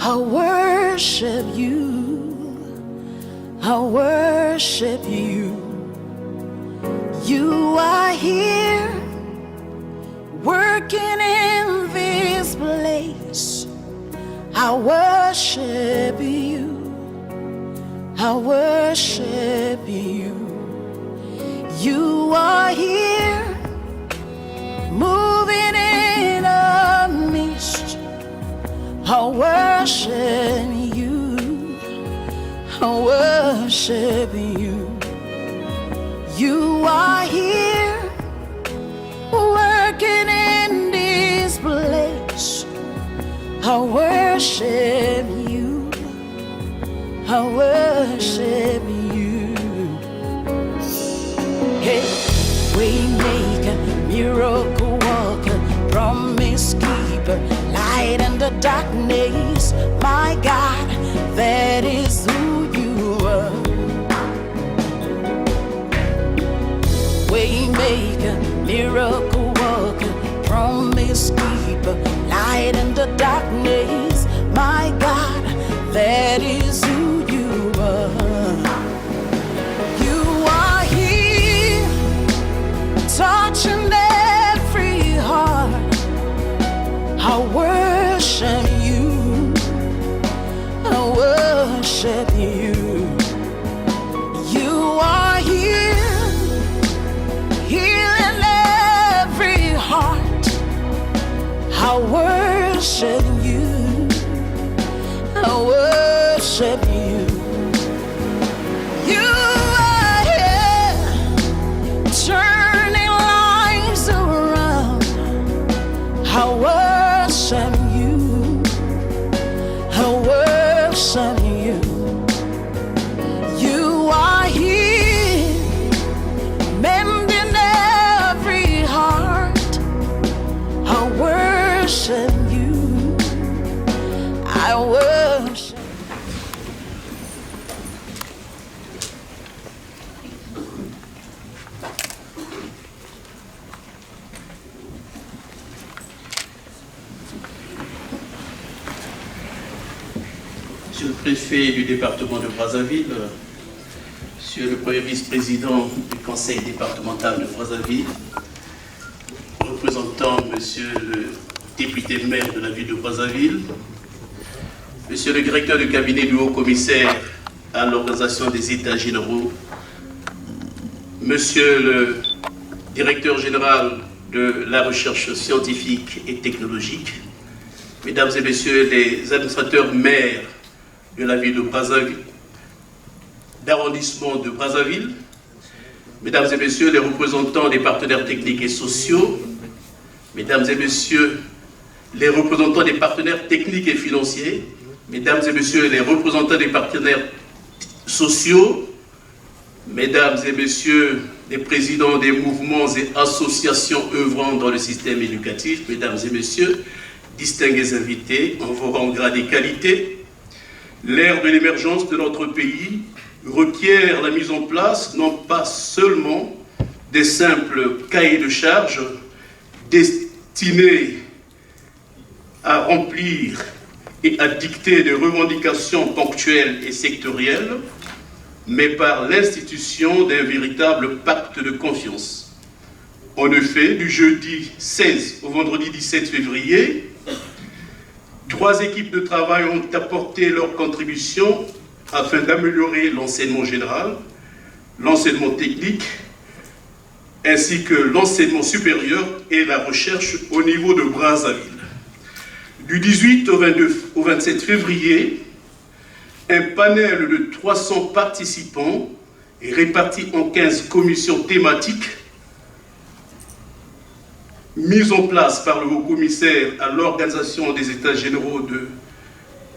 I worship you, I worship you. You are here, working in this place. I worship you, I worship you. You are here, moving in our midst. I worship you, I worship you. You are here, working in this place. I worship you, I worship you. Hey, waymaker, miracle worker, promise keeper, light in the darkness. My God, that is who you are. Waymaker, miracle worker, promise keeper, light in the darkness. My God, that is who you are. You are here, touching every heart. I worship you, I worship you. You are here, healing every heart. I worship you, I worship you. You are here, turning lives around. I worship you, I worship you. You are here, mending every heart. I worship you, I worship. Monsieur le préfet du département de Brazzaville, Monsieur le premier vice-président du conseil départemental de Brazzaville, représentant Monsieur le député maire de la ville de Brazzaville, Monsieur le directeur du cabinet du haut-commissaire à l'organisation des États généraux, Monsieur le directeur général de la recherche scientifique et technologique, Mesdames et Messieurs les administrateurs maires de la ville de Brazzaville, d'arrondissement de Brazzaville, Mesdames et Messieurs les représentants des partenaires techniques et sociaux, Mesdames et Messieurs les représentants des partenaires techniques et financiers, Mesdames et Messieurs les représentants des partenaires sociaux, Mesdames et Messieurs les présidents des mouvements et associations œuvrant dans le système éducatif, Mesdames et Messieurs, distingués invités en vos rangs, grades et qualités, l'ère de l'émergence de notre pays requiert la mise en place non pas seulement des simples cahiers de charges destinés à remplir et à dicter des revendications ponctuelles et sectorielles, mais par l'institution d'un véritable pacte de confiance. En effet, du jeudi 16 au vendredi 17 février, 3 équipes de travail ont apporté leur contribution afin d'améliorer l'enseignement général, l'enseignement technique, ainsi que l'enseignement supérieur et la recherche au niveau de Brazzaville. Du 18 au 27 février, un panel de 300 participants est réparti en 15 commissions thématiques mises en place par le haut-commissaire à l'organisation des États généraux de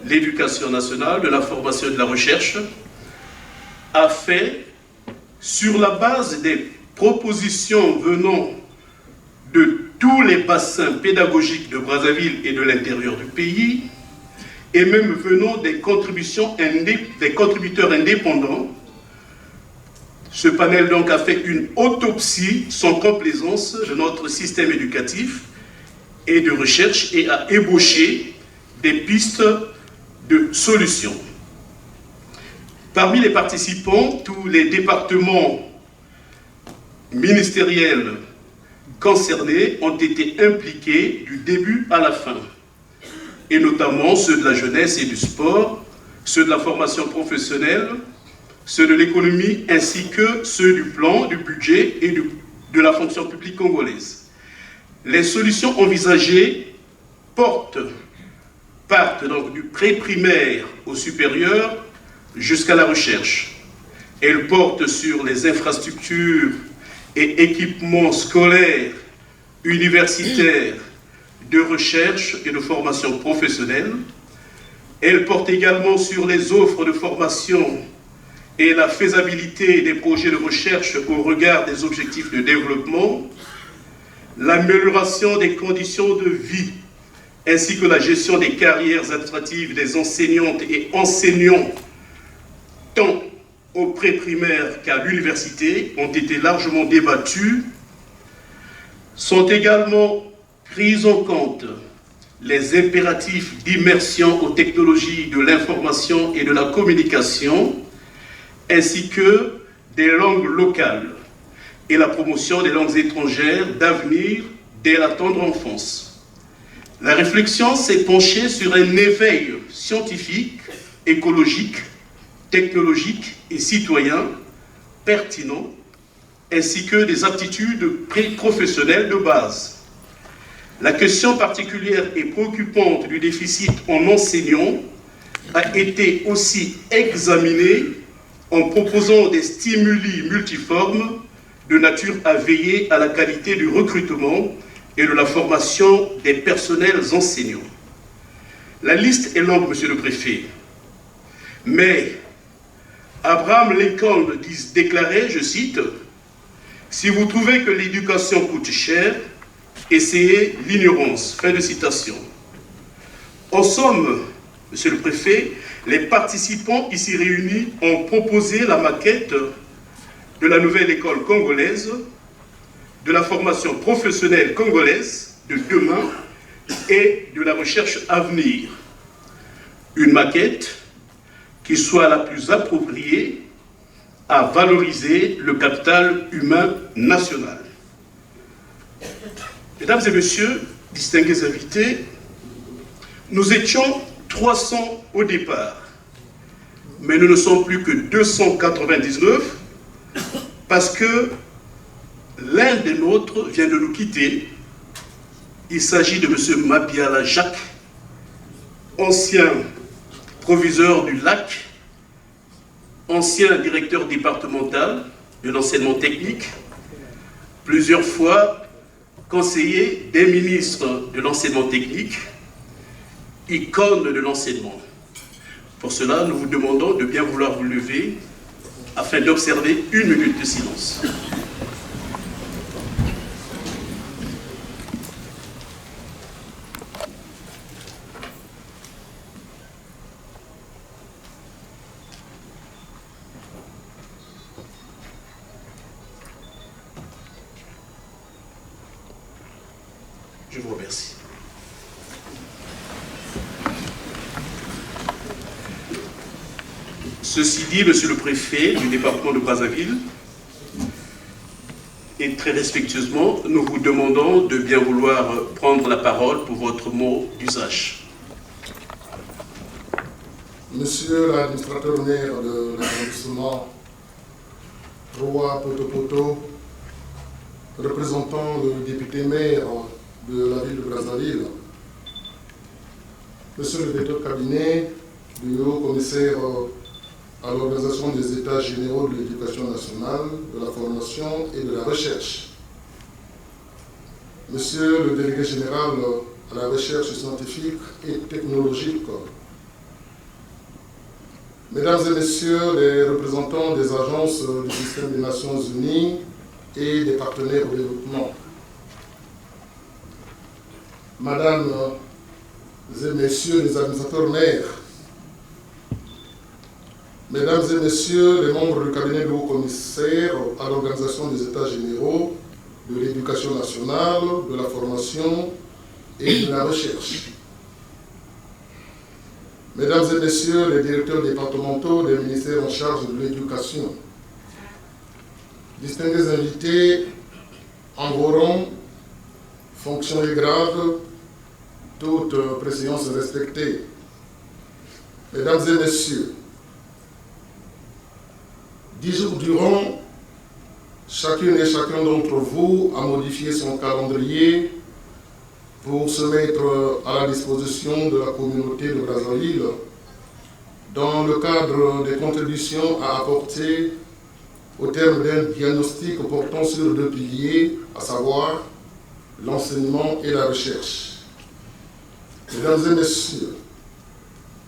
l'éducation nationale, de la formation et de la recherche, a fait, sur la base des propositions venant de tous les bassins pédagogiques de Brazzaville et de l'intérieur du pays, et même venant des contributeurs indépendants. Ce panel donc a fait une autopsie sans complaisance de notre système éducatif et de recherche et a ébauché des pistes de solutions. Parmi les participants, tous les départements ministériels concernés ont été impliqués du début à la fin, et notamment ceux de la jeunesse et du sport, ceux de la formation professionnelle, ceux de l'économie, ainsi que ceux du plan, du budget et de la fonction publique congolaise. Les solutions envisagées partent donc du pré-primaire au supérieur jusqu'à la recherche. Elles portent sur les infrastructures et équipements scolaires, universitaires, de recherche et de formation professionnelle. Elles portent également sur les offres de formation et la faisabilité des projets de recherche au regard des objectifs de développement, l'amélioration des conditions de vie, ainsi que la gestion des carrières administratives des enseignantes et enseignants, tant au pré-primaire qu'à l'université, ont été largement débattus. Sont également prises en compte les impératifs d'immersion aux technologies de l'information et de la communication, ainsi que des langues locales et la promotion des langues étrangères d'avenir dès la tendre enfance. La réflexion s'est penchée sur un éveil scientifique, écologique, technologique et citoyen pertinent, ainsi que des aptitudes pré-professionnelles de base. La question particulière et préoccupante du déficit en enseignants a été aussi examinée en proposant des stimuli multiformes de nature à veiller à la qualité du recrutement et de la formation des personnels enseignants. La liste est longue, Monsieur le Préfet, mais Abraham Lincoln déclarait, je cite, « Si vous trouvez que l'éducation coûte cher, essayez l'ignorance. » Fin de citation. En somme, Monsieur le Préfet, les participants ici réunis ont proposé la maquette de la nouvelle école congolaise, de la formation professionnelle congolaise de demain et de la recherche à venir. Une maquette qui soit la plus appropriée à valoriser le capital humain national. Mesdames et messieurs, distingués invités, nous étions 300 au départ, mais nous ne sommes plus que 299 parce que l'un des nôtres vient de nous quitter. Il s'agit de M. Mabiala Jacques, ancien proviseur du lac, ancien directeur départemental de l'enseignement technique, plusieurs fois conseiller des ministres de l'enseignement technique, icône de l'enseignement. Pour cela, nous vous demandons de bien vouloir vous lever afin d'observer 1 minute de silence. Je vous remercie. Ceci dit, Monsieur le Préfet du département de Brazzaville, et très respectueusement, nous vous demandons de bien vouloir prendre la parole pour votre mot d'usage. Monsieur l'administrateur maire de l'arrondissement Roi Poto, représentant le député maire de la ville de Brazzaville, Monsieur le directeur de cabinet du haut-commissaire à l'Organisation des États généraux de l'éducation nationale, de la formation et de la recherche, Monsieur le délégué général à la recherche scientifique et technologique, Mesdames et Messieurs les représentants des agences du système des Nations Unies et des partenaires au développement, Mesdames et Messieurs les administrateurs maires, Mesdames et Messieurs les membres du cabinet du haut-commissaire à l'Organisation des États généraux de l'éducation nationale, de la formation et de la recherche, Mesdames et Messieurs les directeurs départementaux des ministères en charge de l'éducation, distingués invités en vos rangs, fonctions et grades, toutes préséances respectées. Mesdames et Messieurs, 10 jours durant, chacune et chacun d'entre vous a modifié son calendrier pour se mettre à la disposition de la communauté de Brazzaville dans le cadre des contributions à apporter au terme d'un diagnostic portant sur 2 piliers, à savoir l'enseignement et la recherche. Mesdames et Messieurs,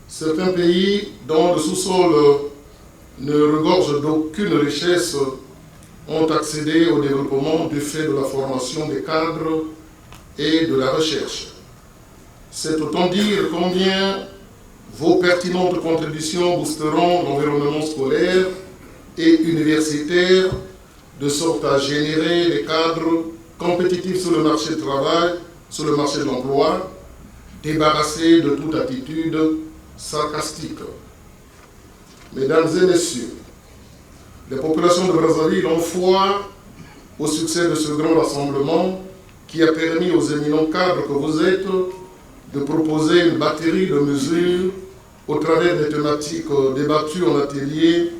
certains pays dont le sous-sol ne regorge d'aucune richesse ont accédé au développement du fait de la formation des cadres et de la recherche. C'est autant dire combien vos pertinentes contributions boosteront l'environnement scolaire et universitaire de sorte à générer des cadres compétitifs sur le marché du travail, sur le marché de l'emploi, débarrassés de toute attitude sarcastique. Mesdames et Messieurs, les populations de Brazzaville ont foi au succès de ce grand rassemblement qui a permis aux éminents cadres que vous êtes de proposer une batterie de mesures au travers des thématiques débattues en atelier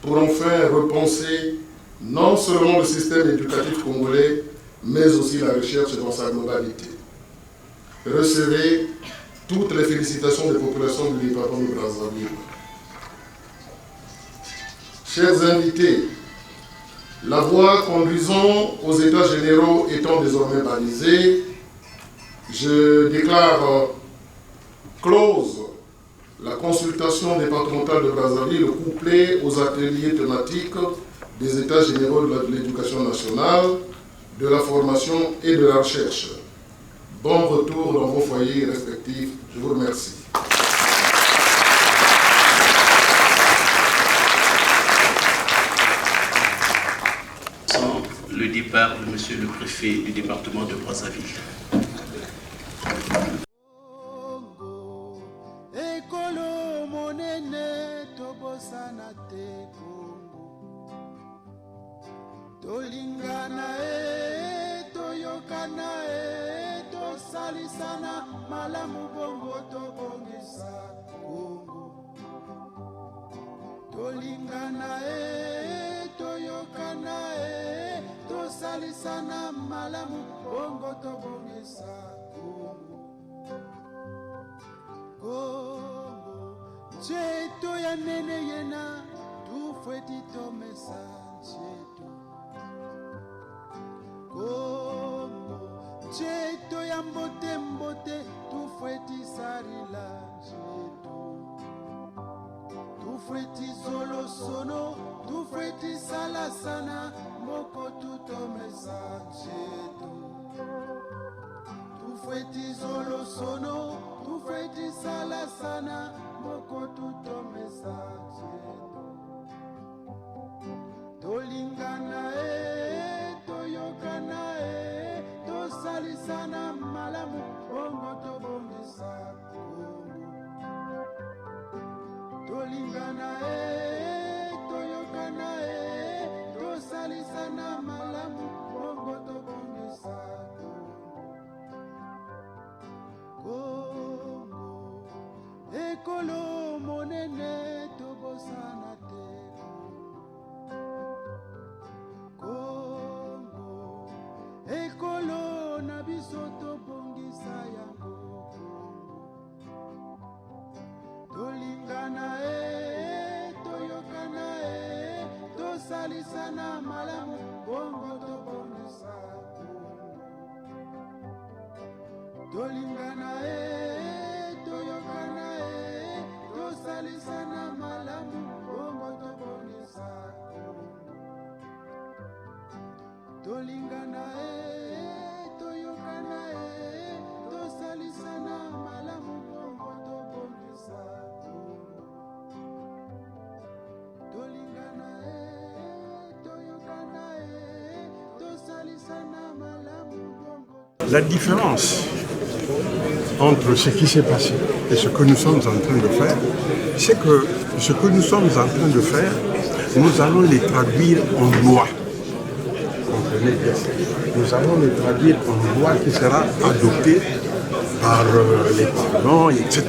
pour enfin repenser non seulement le système éducatif congolais, mais aussi la recherche dans sa globalité. Recevez toutes les félicitations des populations du département de Brazzaville. Chers invités, la voie conduisant aux États généraux étant désormais balisée, je déclare close la consultation départementale de Brazzaville couplée aux ateliers thématiques des États généraux de l'éducation nationale, de la formation et de la recherche. Bon retour dans vos foyers respectifs. Je vous remercie. Le départ de Monsieur le préfet du département de Brazzaville. Salisana malamu bongo to bongisa Kongo cheto ya nene yena tu fweti to mesa cheto Kongo cheto ya mbote mbote tu fweti sarila cheto tu fweti solo sono tu fweti salasana moko tuto mesacheto tu fweti solo sono tu fweti salasana moko tuto mesacheto tolingana toyokana tosalisana malamu bongo tobongisa tolingana toyokana tosalisana malamu bongo tobongisa Kongo ekolo monene tobosana te Kongo ekolo na biso tobongisa yango tolingana toyokana tosalisana malamu bongo tobongisa tolingana toyokana tosalisana malamu bongo tobongisa tolingana toyokana tosalisana malamu bongo tobongisa tolingana toyokana tosalisana malamu bongo. La différence entre ce qui s'est passé et ce que nous sommes en train de faire, c'est que ce que nous sommes en train de faire, nous allons les traduire en loi. Comprenez bien. Nous allons les traduire en loi qui sera adoptée par les parlements, etc.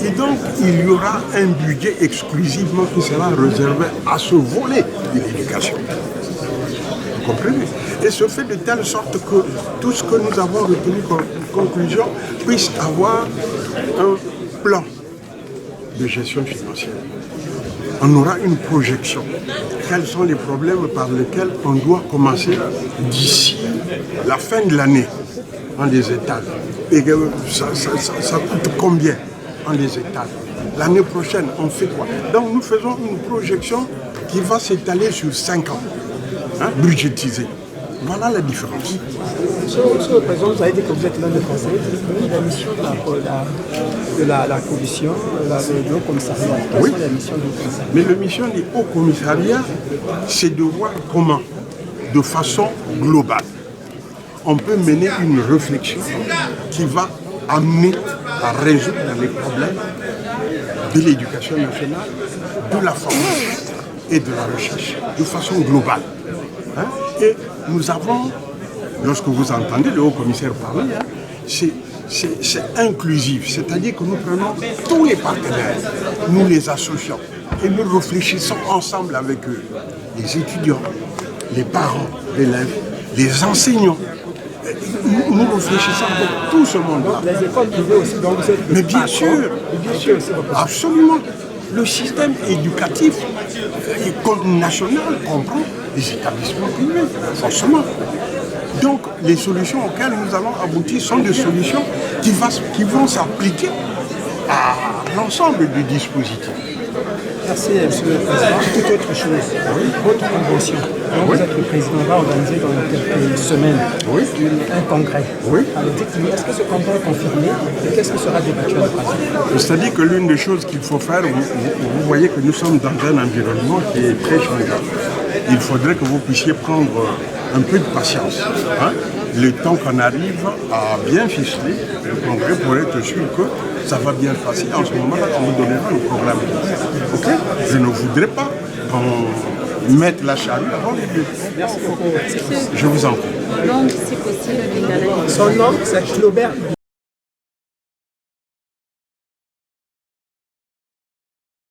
Et donc, il y aura un budget exclusivement qui sera réservé à ce volet de l'éducation. Vous comprenez? Et se fait de telle sorte que tout ce que nous avons retenu comme conclusion puisse avoir un plan de gestion financière. On aura une projection. Quels sont les problèmes par lesquels on doit commencer d'ici la fin de l'année? On les étale. Et ça coûte combien? On les étale. L'année prochaine, on fait quoi? Donc nous faisons une projection qui va s'étaler sur 5 ans, budgétisée. Voilà la différence. Monsieur le Président, vous avez dit que vous êtes l'un des conseillers. La mission de la commission, du Haut Commissariat. Quelles sont les missions du Haut Commissariat? Mais la mission du Haut Commissariat, c'est de voir comment, de façon globale, on peut mener une réflexion qui va amener à résoudre les problèmes de l'éducation nationale, de la formation et de la recherche, de façon globale. Et nous avons, lorsque vous entendez le haut-commissaire parler, c'est inclusif, c'est-à-dire que nous prenons tous les partenaires, nous les associons et nous réfléchissons ensemble avec eux, les étudiants, les parents d'élèves, les enseignants. Nous réfléchissons avec tout ce monde-là. Les écoles privées aussi, donc vous êtes... Mais bien sûr, absolument. Le système éducatif national comprend les établissements privés, forcément. Donc, les solutions auxquelles nous allons aboutir sont des solutions qui vont s'appliquer à l'ensemble du dispositif. Merci, Monsieur le Président. Toute autre chose, votre convention, dont vous êtes le président, va organiser dans quelques semaines un congrès. Alors dites-nous, est-ce que ce congrès est confirmé et qu'est-ce qui sera débattu en pratique? C'est-à-dire que l'une des choses qu'il faut faire, vous voyez que nous sommes dans un environnement qui est très changeant. Il faudrait que vous puissiez prendre un peu de patience. Le temps qu'on arrive à bien ficeler le congrès pour être sûr que ça va bien se passer. En ce moment-là, on vous donnera le programme. Ok? Je ne voudrais pas qu'on mette la charrue avant les bœufs. Merci beaucoup. Je vous en prie. Donc, si possible, Son nom, c'est Claubert.